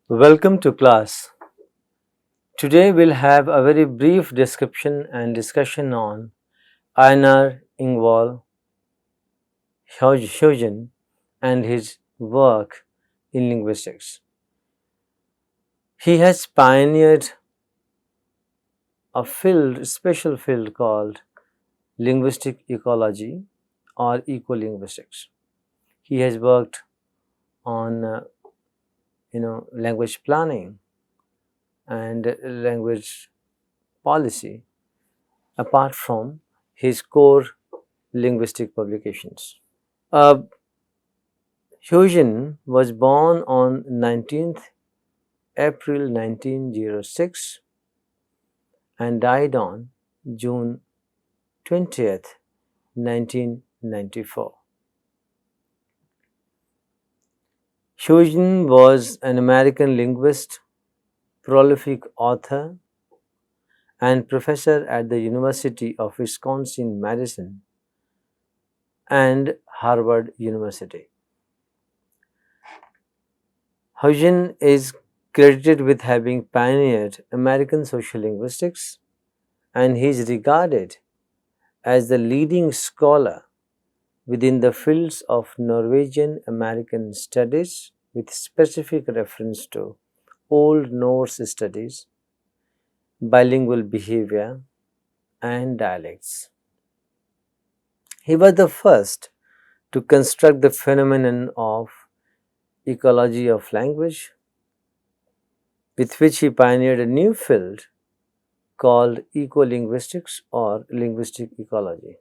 Welcome to class. Today we'll have a very brief description and discussion on Einar Ingvald Haugen and his work in linguistics. He has pioneered a special field called linguistic ecology or ecolinguistics. He has worked on language planning and language policy apart from his core linguistic publications. Uh, Haugen was born on 19th April 1906 and died on June 20th, 1994. Haugen was an American linguist, prolific author, and professor at the University of Wisconsin-Madison and Harvard University. Haugen is credited with having pioneered American social linguistics, and he is regarded as the leading scholar within the fields of Norwegian American studies with specific reference to Old Norse studies, bilingual behavior, and dialects. He was the first to construct the phenomenon of ecology of language, with which he pioneered a new field called ecolinguistics or linguistic ecology.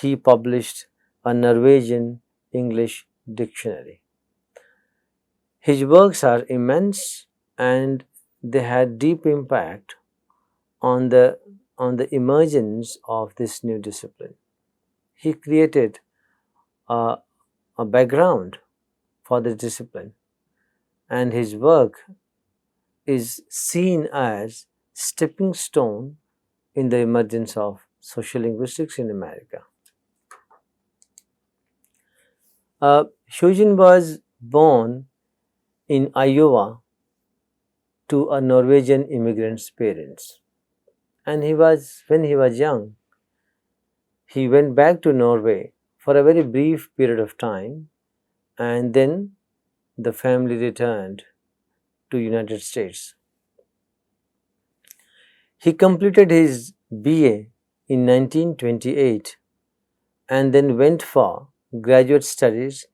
He published a Norwegian English dictionary. His works are immense and they had deep impact on the emergence of this new discipline. He created a background for the discipline, and his work is seen as stepping stone in the emergence of social linguistics in America. Haugen was born in Iowa to a Norwegian immigrant's parents, and when he was young, he went back to Norway for a very brief period of time, and then the family returned to United States. He completed his BA in 1928 and then went for graduate studies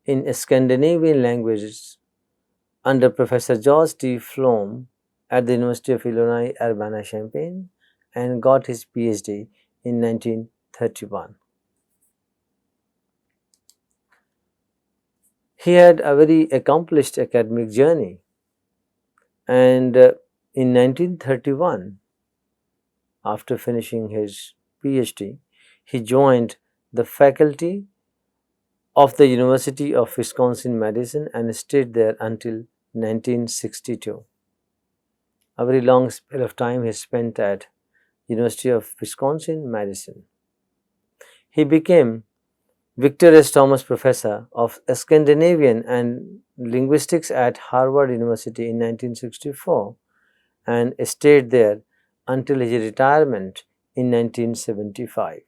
in Scandinavian languages under Professor George T. Flom at the University of Illinois Urbana-Champaign and got his PhD in 1931. He had a very accomplished academic journey, and in 1931, after finishing his PhD, he joined the faculty of the University of Wisconsin-Madison and stayed there until 1962. A very long spell of time he spent at University of Wisconsin-Madison. He became Victor S. Thomas Professor of Scandinavian and Linguistics at Harvard University in 1964 and stayed there until his retirement in 1975.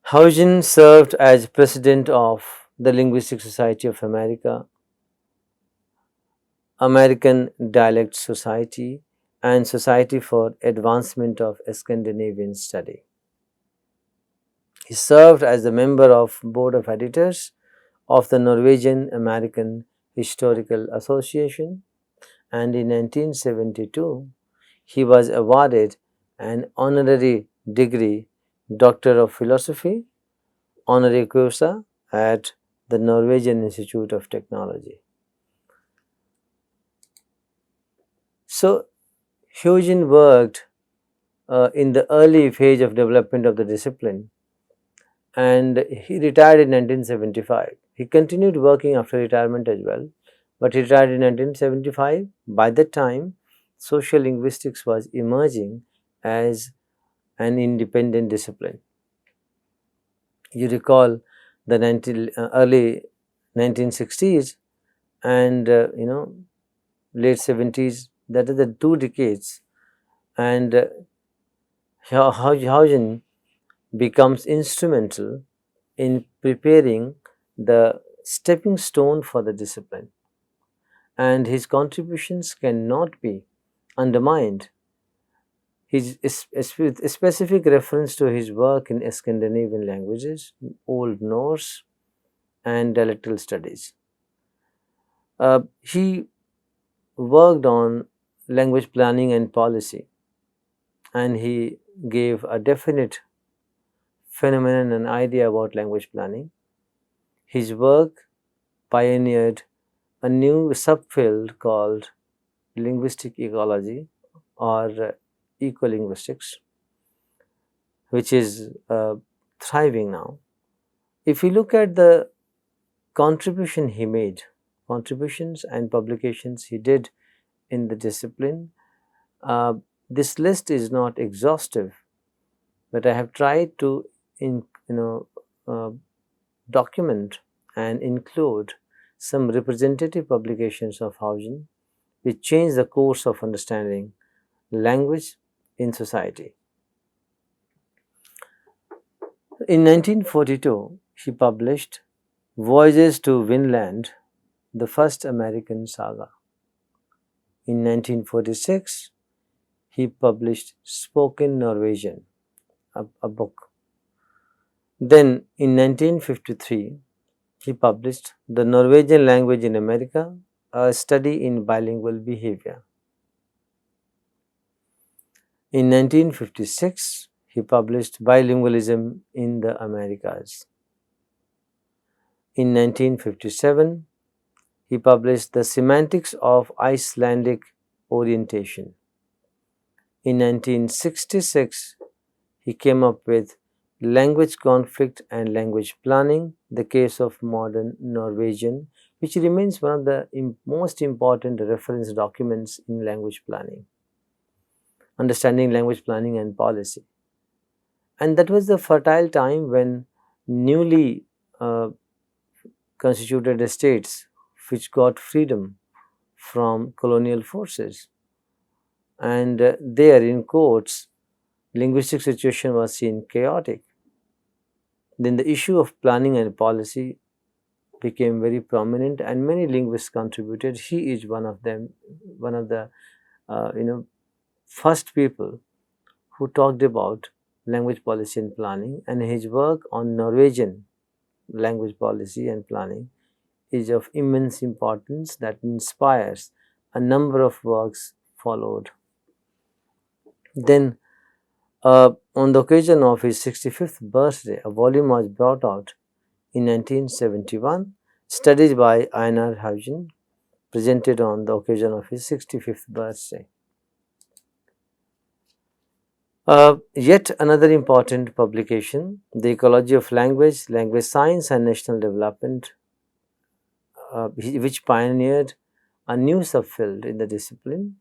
Haugen served as president of the Linguistic Society of America, American Dialect Society, and Society for Advancement of Scandinavian Study. He served as a member of Board of Editors of the Norwegian American Historical Association, and in 1972 he was awarded an honorary degree, Doctor of Philosophy, honoris causa at the Norwegian Institute of Technology. So, Haugen worked in the early phase of development of the discipline, and he retired in 1975. He continued working after retirement as well, but he retired in 1975. By that time, social linguistics was emerging as an independent discipline. You recall the early 1960s and late 70s, that is the 2 decades, and Haugen becomes instrumental in preparing the stepping stone for the discipline, and his contributions cannot be undermined. His specific reference to his work in Scandinavian languages, Old Norse, and dialectal studies. He worked on language planning and policy, and he gave a definite phenomenon and idea about language planning. His work pioneered a new subfield called linguistic ecology or ecolinguistics, which is thriving now. If you look at the contribution he made, contributions and publications he did in the discipline, this list is not exhaustive, but I have tried to document and include some representative publications of Haugen which changed the course of understanding language in society. In 1942, he published Voyages to Vinland, the first American saga. In 1946, he published Spoken Norwegian, a book. Then in 1953, he published The Norwegian Language in America, a study in bilingual behavior. In 1956, he published Bilingualism in the Americas. In 1957, he published The Semantics of Icelandic Orientation. In 1966, he came up with Language Conflict and Language Planning, the Case of Modern Norwegian, which remains one of the most important reference documents in language planning, understanding language planning and policy. And that was the fertile time when newly constituted states which got freedom from colonial forces. And there, in quotes, linguistic situation was seen chaotic. Then the issue of planning and policy became very prominent, and many linguists contributed. He is one of them, one of the first people who talked about language policy and planning, and his work on Norwegian language policy and planning is of immense importance that inspires a number of works followed. Then on the occasion of his 65th birthday, a volume was brought out in 1971, Studies by Einar Haugen, presented on the occasion of his 65th birthday. Yet another important publication, The Ecology of Language, Language Science and National Development, which pioneered a new subfield in the discipline,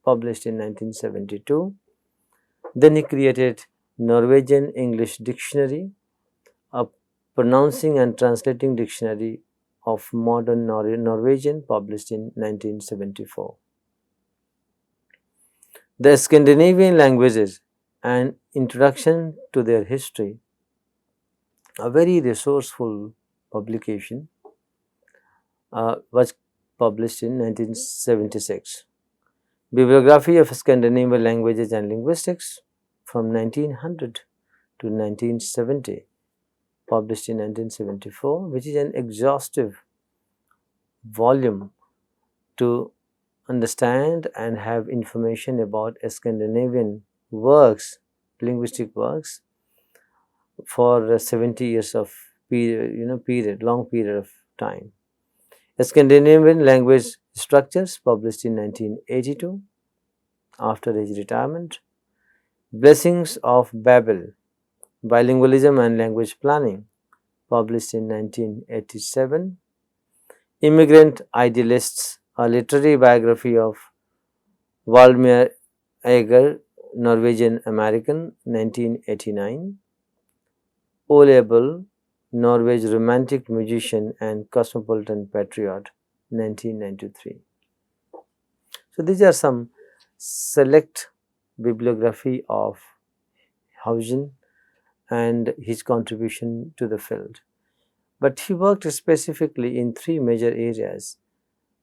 published in 1972. Then he created Norwegian English Dictionary, a pronouncing and translating dictionary of modern Norwegian, published in 1974. The Scandinavian languages, an introduction to their history, a very resourceful publication, was published in 1976. Bibliography of Scandinavian Languages and Linguistics from 1900 to 1970, published in 1974, which is an exhaustive volume to understand and have information about Scandinavian works, linguistic works, for 70 years of long period of time. Scandinavian Language Structures, published in 1982 after his retirement. Blessings of Babel, Bilingualism and Language Planning, published in 1987. Immigrant Idealists, a literary biography of Valdemar Eger, Norwegian American, 1989. Ole Bull, Norway's romantic musician and cosmopolitan patriot, 1993. So these are some select bibliography of Haugen and his contribution to the field. But he worked specifically in three major areas: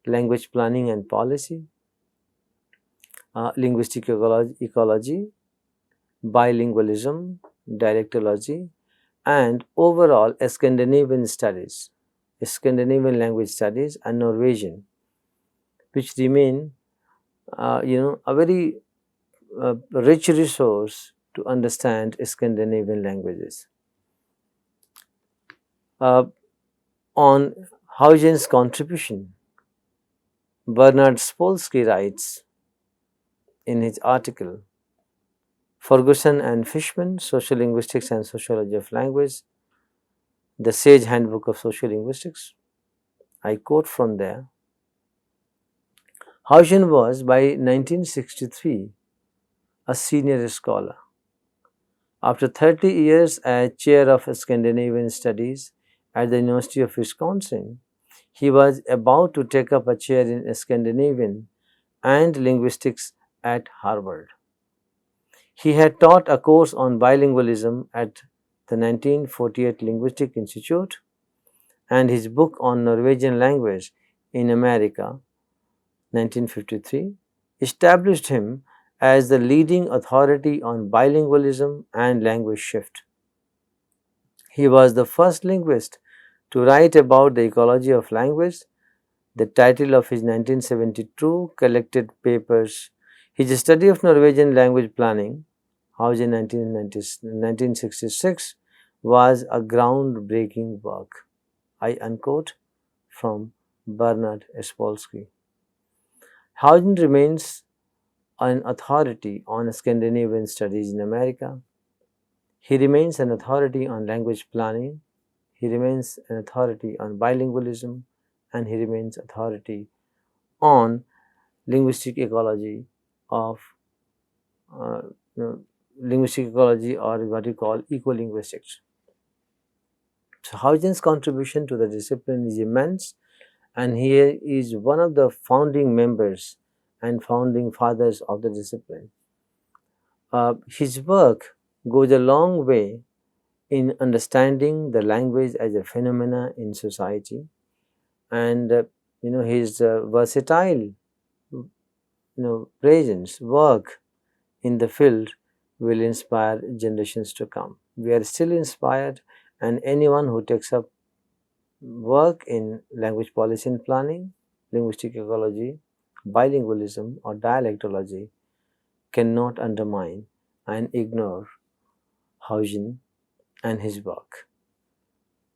language planning and policy, linguistic ecology, bilingualism, dialectology, and overall Scandinavian studies, Scandinavian language studies and Norwegian, which remain a very rich resource to understand Scandinavian languages. On Haugen's contribution, Bernard Spolsky writes in his article, Ferguson and Fishman, Social Linguistics and Sociology of Language, the Sage Handbook of Social Linguistics. I quote from there, Haugen was by 1963 a senior scholar. After 30 years as chair of Scandinavian Studies at the University of Wisconsin, he was about to take up a chair in Scandinavian and linguistics at Harvard. He had taught a course on bilingualism at the 1948 Linguistic Institute, and his book on Norwegian language in America, 1953, established him as the leading authority on bilingualism and language shift. He was the first linguist to write about the ecology of language. The title of his 1972 collected papers, his study of Norwegian language planning, Haugen 1966, was a groundbreaking work. I unquote from Bernard Spolsky. Haugen remains an authority on Scandinavian studies in America. He remains an authority on language planning. He remains an authority on bilingualism, and he remains authority on linguistic ecology of uh, linguistic ecology, or what you call ecolinguistics. So Haugen's contribution to the discipline is immense, and he is one of the founding members and founding fathers of the discipline. His work goes a long way in understanding the language as a phenomena in society, and his versatile presence, work in the field will inspire generations to come. We are still inspired, and anyone who takes up work in language policy and planning, linguistic ecology, bilingualism, or dialectology cannot undermine and ignore Haugen and his work.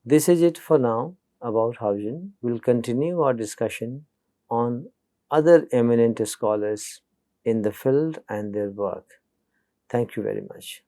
This is it for now about Haugen. We will continue our discussion on other eminent scholars in the field and their work. Thank you very much.